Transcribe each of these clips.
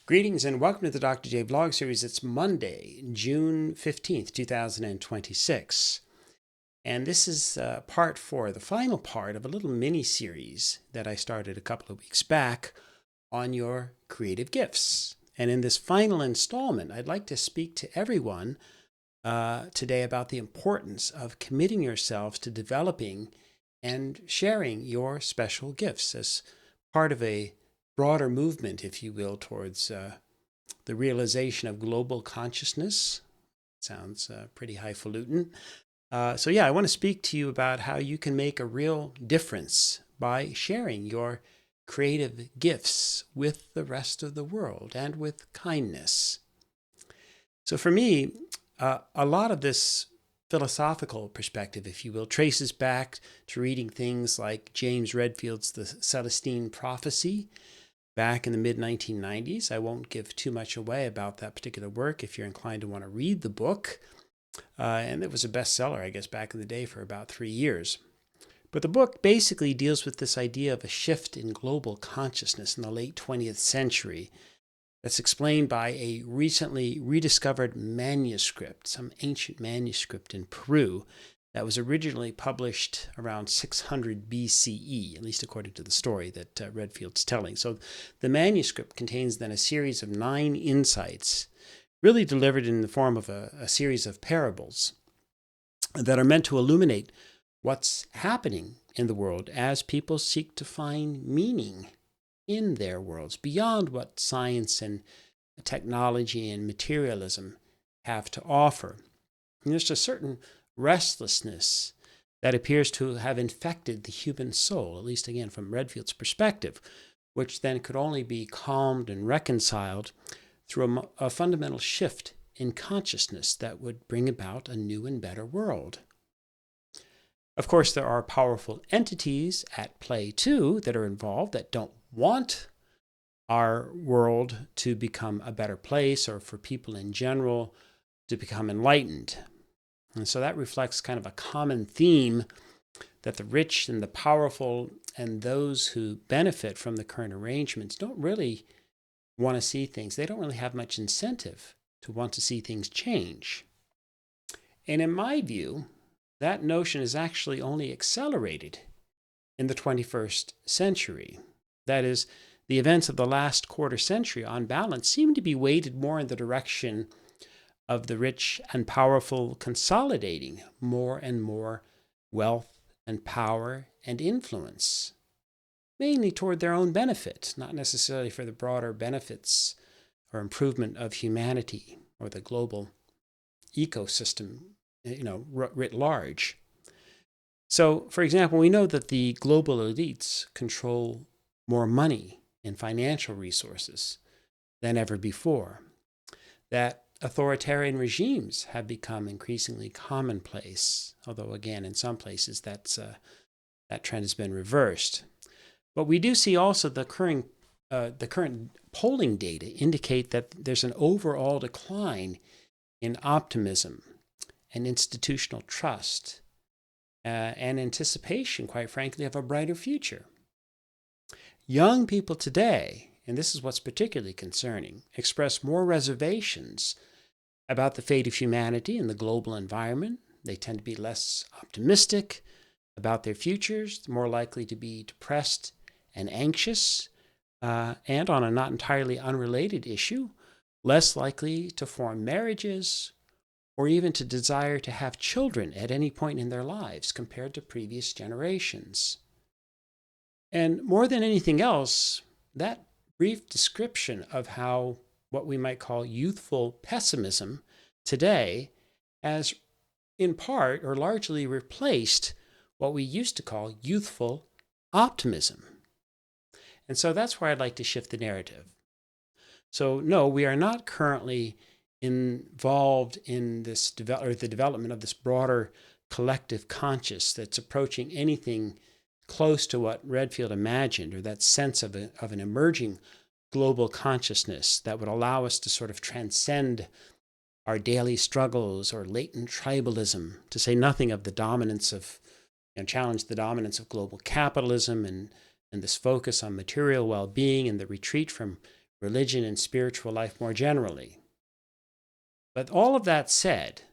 Greetings and welcome to the Dr. J Vlog Series. It's Monday, June 15th, 2026. And this is part 4, the final part of a little mini-series that I started a couple of weeks back on your creative gifts. And in this final installment, I'd like to speak to everyone today about the importance of committing yourselves to developing and sharing your special gifts as part of a broader movement, if you will, towards the realization of global consciousness. Sounds pretty highfalutin. I want to speak to you about how you can make a real difference by sharing your creative gifts with the rest of the world and with kindness. So for me, a lot of this philosophical perspective, if you will, traces back to reading things like James Redfield's The Celestine Prophecy back in the mid-1990s. I won't give too much away about that particular work if you're inclined to want to read the book. And it was a bestseller, I guess, back in the day for about 3 years. But the book basically deals with this idea of a shift in global consciousness in the late 20th century that's explained by a recently rediscovered manuscript, some ancient manuscript in Peru that was originally published around 600 BCE, at least according to the story that Redfield's telling. So the manuscript contains then a series of 9 insights, really delivered in the form of a series of parables that are meant to illuminate what's happening in the world as people seek to find meaning in their worlds beyond what science and technology and materialism have to offer. And there's a certain restlessness that appears to have infected the human soul, at least again from Redfield's perspective, which then could only be calmed and reconciled through a fundamental shift in consciousness that would bring about a new and better world. Of course, there are powerful entities at play too that are involved that don't want our world to become a better place or for people in general to become enlightened. And so that reflects kind of a common theme that the rich and the powerful and those who benefit from the current arrangements don't really want to see things. They don't really have much incentive to want to see things change. And in my view, that notion is actually only accelerated in the 21st century. That is, the events of the last quarter century, on balance, seem to be weighted more in the direction of the rich and powerful consolidating more and more wealth and power and influence, mainly toward their own benefit, not necessarily for the broader benefits or improvement of humanity or the global ecosystem, writ large. So, for example, we know that the global elites control more money and financial resources than ever before, that authoritarian regimes have become increasingly commonplace, although again, in some places that trend has been reversed. But we do see also the current polling data indicate that there's an overall decline in optimism and institutional trust and anticipation, quite frankly, of a brighter future. Young people today, and this is what's particularly concerning, express more reservations about the fate of humanity and the global environment. They tend to be less optimistic about their futures, more likely to be depressed and anxious, and on a not entirely unrelated issue, less likely to form marriages or even to desire to have children at any point in their lives compared to previous generations. And more than anything else, that brief description of how what we might call youthful pessimism today has in part or largely replaced what we used to call youthful optimism. And so that's where I'd like to shift the narrative. So no, we are not currently involved in this the development of this broader collective conscious that's approaching anything close to what Redfield imagined, or that sense of an emerging global consciousness that would allow us to sort of transcend our daily struggles or latent tribalism, to say nothing of the dominance of, challenge the dominance of global capitalism and this focus on material well-being and the retreat from religion and spiritual life more generally. But all of that said,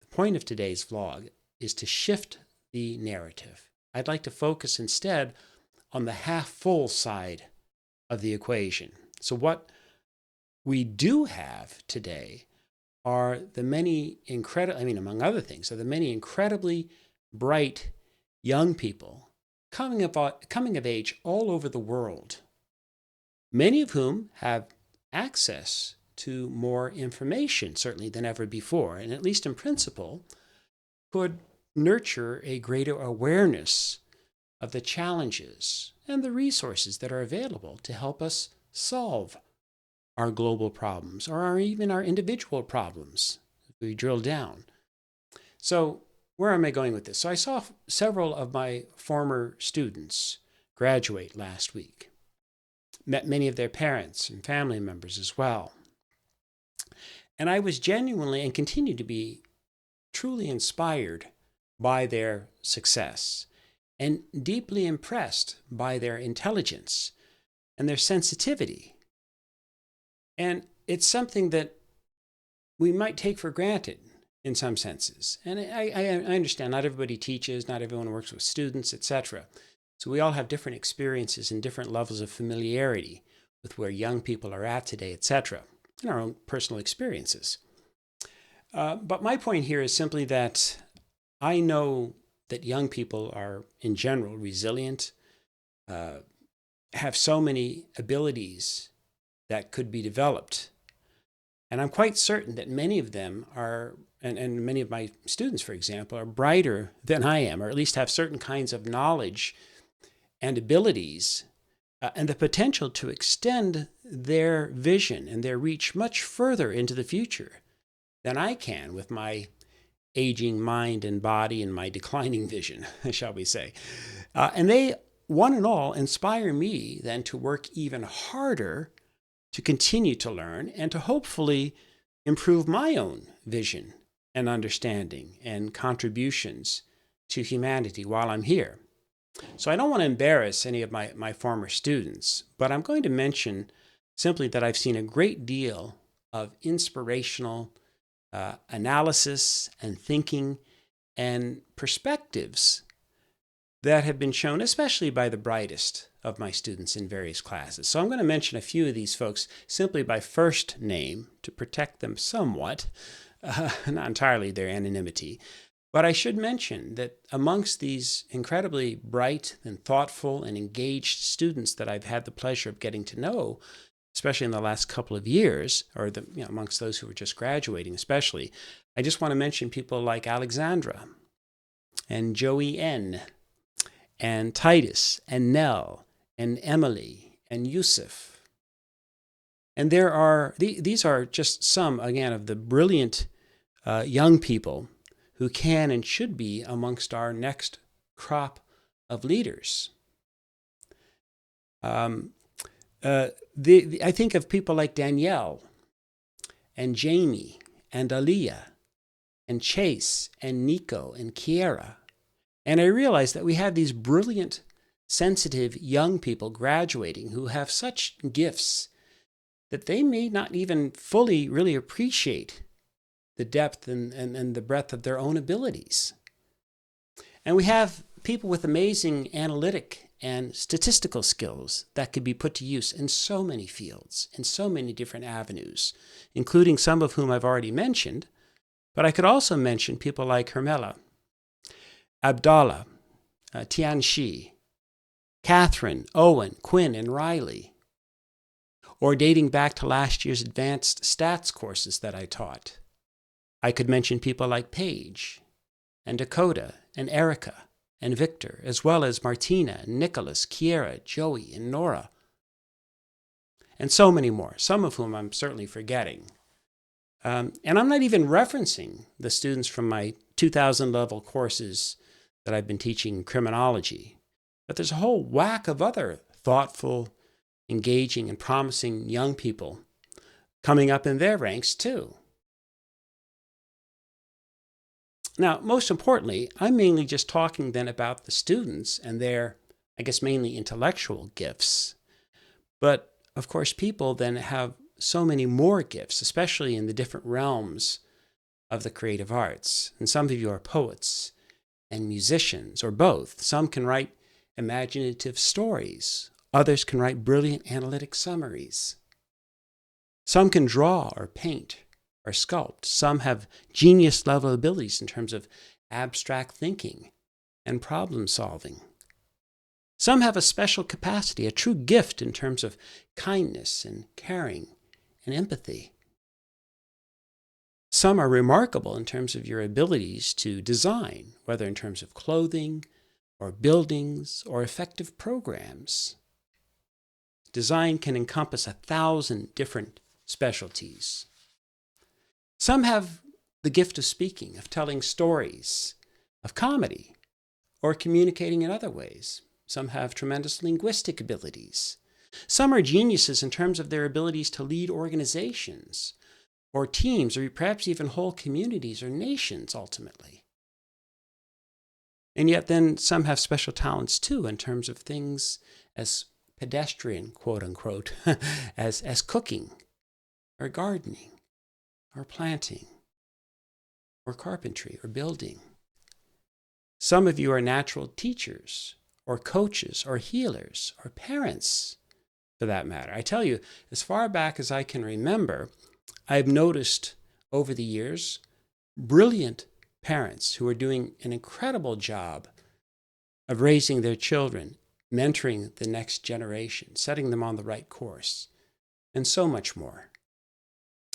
the point of today's vlog is to shift the narrative. I'd like to focus instead on the half-full side of the equation. So what we do have today are the many among other things, are the many incredibly bright young people coming of age all over the world, many of whom have access to more information, certainly, than ever before, and at least in principle, could nurture a greater awareness of the challenges and the resources that are available to help us solve our global problems or even our individual problems if we drill down. So where am I going with this? So I saw several of my former students graduate last week, met many of their parents and family members as well. And I was genuinely and continue to be truly inspired by their success and deeply impressed by their intelligence and their sensitivity. And it's something that we might take for granted in some senses. And I understand not everybody teaches, not everyone works with students, etc. So we all have different experiences and different levels of familiarity with where young people are at today, etc., in our own personal experiences. But my point here is simply that I know that young people are, in general, resilient, have so many abilities that could be developed. And I'm quite certain that many of them are, and many of my students, for example, are brighter than I am, or at least have certain kinds of knowledge and abilities and the potential to extend their vision and their reach much further into the future than I can with my aging mind and body and my declining vision, shall we say. And they, one and all, inspire me then to work even harder to continue to learn and to hopefully improve my own vision and understanding and contributions to humanity while I'm here. So I don't want to embarrass any of my former students, but I'm going to mention simply that I've seen a great deal of inspirational analysis and thinking and perspectives that have been shown, especially by the brightest of my students in various classes. So I'm going to mention a few of these folks simply by first name to protect them somewhat, not entirely their anonymity. But I should mention that amongst these incredibly bright and thoughtful and engaged students that I've had the pleasure of getting to know, especially in the last couple of years, or amongst those who were just graduating especially, I just want to mention people like Alexandra and Joey N., and Titus and Nell and Emily and Yusuf. And these are just some, again, of the brilliant young people who can and should be amongst our next crop of leaders. I think of people like Danielle and Jamie and Aaliyah and Chase and Nico and Kiera. And I realize that we have these brilliant, sensitive young people graduating who have such gifts that they may not even fully really appreciate the depth and the breadth of their own abilities. And we have people with amazing analytic and statistical skills that could be put to use in so many fields, in so many different avenues, including some of whom I've already mentioned. But I could also mention people like Hermela, Abdallah, Tianxi, Catherine, Owen, Quinn, and Riley. Or dating back to last year's advanced stats courses that I taught. I could mention people like Paige, and Dakota, and Erica, and Victor, as well as Martina, Nicholas, Kiera, Joey, and Nora. And so many more, some of whom I'm certainly forgetting. And I'm not even referencing the students from my 2000 level courses that I've been teaching criminology. But there's a whole whack of other thoughtful, engaging, and promising young people coming up in their ranks too. Now, most importantly, I'm mainly just talking then about the students and their, I guess, mainly intellectual gifts. But of course, people then have so many more gifts, especially in the different realms of the creative arts. And some of you are poets and musicians, or both. Some can write imaginative stories. Others can write brilliant analytic summaries. Some can draw or paint or sculpt. Some have genius level abilities in terms of abstract thinking and problem solving. Some have a special capacity, a true gift in terms of kindness and caring and empathy. Some are remarkable in terms of your abilities to design, whether in terms of clothing or buildings or effective programs. Design can encompass 1,000 different specialties. Some have the gift of speaking, of telling stories, of comedy, or communicating in other ways. Some have tremendous linguistic abilities. Some are geniuses in terms of their abilities to lead organizations, or teams, or perhaps even whole communities or nations ultimately. And yet then some have special talents too in terms of things as pedestrian, quote unquote, as cooking, or gardening, or planting, or carpentry, or building. Some of you are natural teachers, or coaches, or healers, or parents, for that matter. I tell you, as far back as I can remember, I've noticed over the years brilliant parents who are doing an incredible job of raising their children, mentoring the next generation, setting them on the right course, and so much more.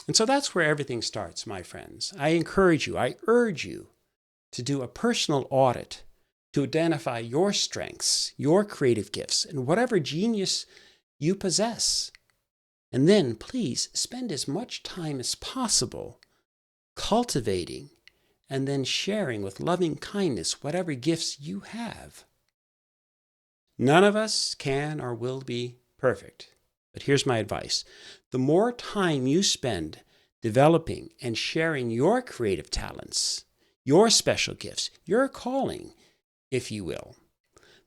And so that's where everything starts, my friends. I encourage you, I urge you to do a personal audit to identify your strengths, your creative gifts, and whatever genius you possess. And then please spend as much time as possible cultivating and then sharing with loving kindness whatever gifts you have. None of us can or will be perfect. But here's my advice. The more time you spend developing and sharing your creative talents, your special gifts, your calling, if you will,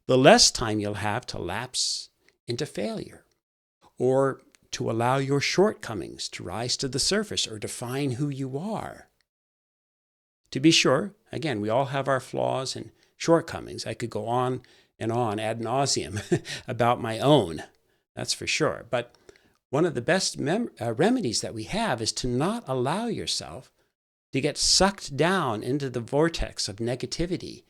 the less time you'll have to lapse into failure or to allow your shortcomings to rise to the surface or define who you are. To be sure, again, we all have our flaws and shortcomings. I could go on and on ad nauseum about my own, that's for sure. But one of the best remedies that we have is to not allow yourself to get sucked down into the vortex of negativity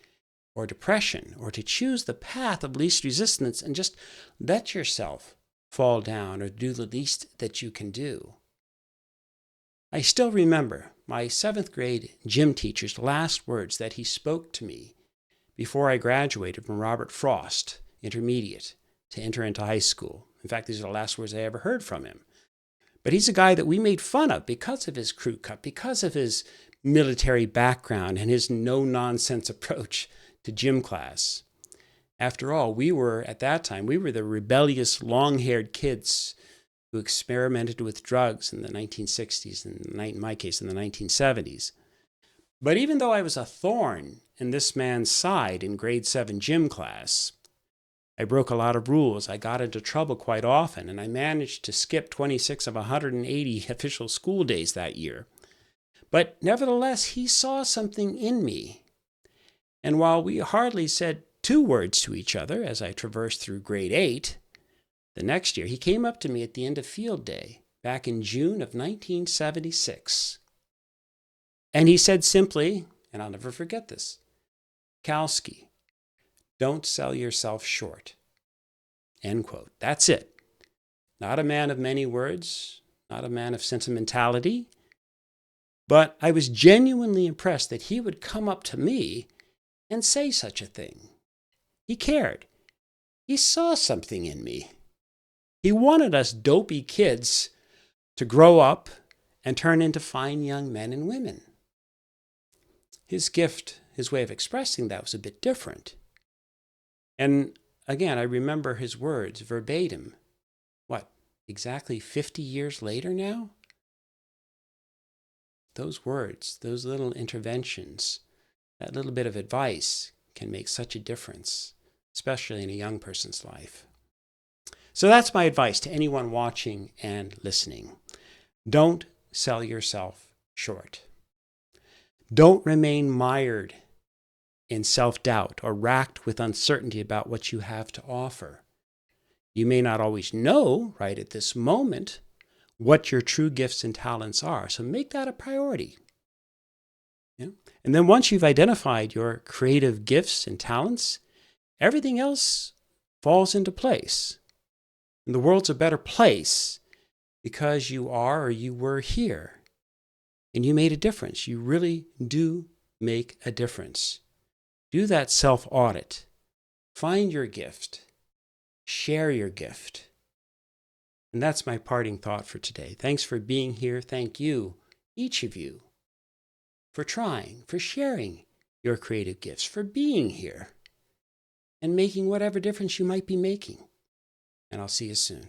or depression, or to choose the path of least resistance and just let yourself fall down or do the least that you can do. I still remember my 7th grade gym teacher's last words that he spoke to me before I graduated from Robert Frost Intermediate to enter into high school. In fact, these are the last words I ever heard from him. But he's a guy that we made fun of because of his crew cut, because of his military background and his no-nonsense approach to gym class. After all, at that time, we were the rebellious, long-haired kids who experimented with drugs in the 1960s, and in my case, in the 1970s. But even though I was a thorn in this man's side in grade 7 gym class, I broke a lot of rules. I got into trouble quite often, and I managed to skip 26 of 180 official school days that year. But nevertheless, he saw something in me. And while we hardly said 2 words to each other as I traversed through grade 8, the next year he came up to me at the end of field day, back in June of 1976. And he said simply, and I'll never forget this, "Kalski, don't sell yourself short." End quote. That's it. Not a man of many words, not a man of sentimentality, but I was genuinely impressed that he would come up to me and say such a thing. He cared. He saw something in me. He wanted us dopey kids to grow up and turn into fine young men and women. His gift, his way of expressing that was a bit different. And again, I remember his words verbatim. Exactly 50 years later now? Those words, those little interventions, that little bit of advice can make such a difference, especially in a young person's life. So that's my advice to anyone watching and listening. Don't sell yourself short. Don't remain mired in self-doubt or racked with uncertainty about what you have to offer. You may not always know right at this moment what your true gifts and talents are, so make that a priority. Yeah? And then once you've identified your creative gifts and talents, everything else falls into place. And the world's a better place because you are or you were here. And you made a difference. You really do make a difference. Do that self-audit. Find your gift. Share your gift. And that's my parting thought for today. Thanks for being here. Thank you, each of you, for trying, for sharing your creative gifts, for being here and making whatever difference you might be making. And I'll see you soon.